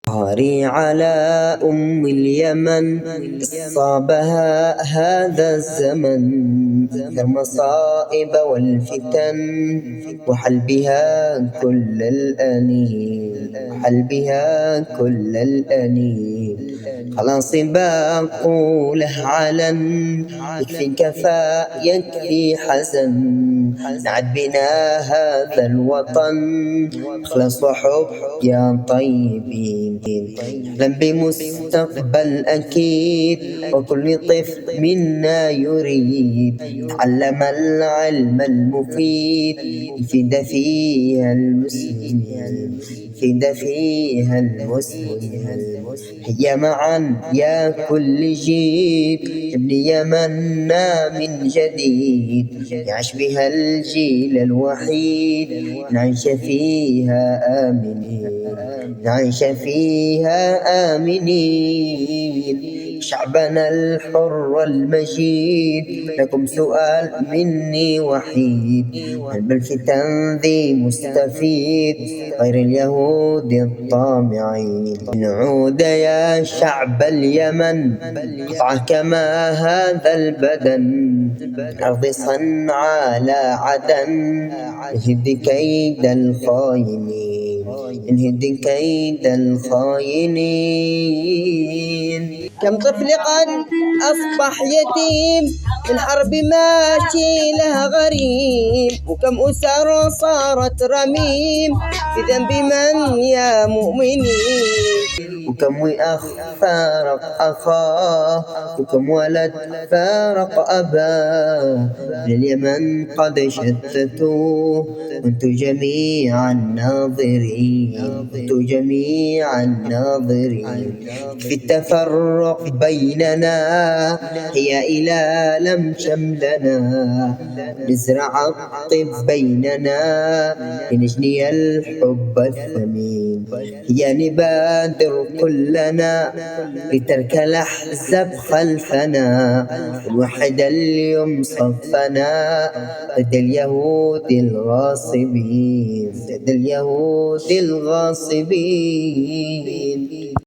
قهري على أم اليمن أصابها هذا الزمن كالمصائب والفتن وحل بها كل الأنين خلاص بقوله علن يكفي كفاء يكفي حزن نعد بنا هذا الوطن اخلص وحب يا طيبين نحلم بمستقبل أكيد وكل طفل منا يريد تعلم العلم المفيد يفيد فيها المسلمين هيا معا يا كل جيل ابني يمنا من جديد يعيش بها الجيل الوحيد نعيش فيها آمنين شعبنا الحر المجيد لكم سؤال مني وحيد هل بالفتن ذي مستفيد غير اليهود الطامعين نعود يا شعب اليمن قطعة كما هذا البدن أرض صنعاء لا عدن نهد كيد الخاينين كم طفل قد أصبح يتيم من حرب ماشي له غريم وكم أسر صارت رميم في ذنب من يا مؤمنين وكم أخ فارق أخاه وكم ولد فارق أباه لليمن قد شتتوه وانتم جميعا ناظرين في التفرق بيننا هي إلى لم شملنا نزرع الطب بيننا لنجني الحب الثمين هي نبادر كلنا لترك الأحزاب خلفنا ونوحد اليوم صفنا ضد اليهود الغاصبين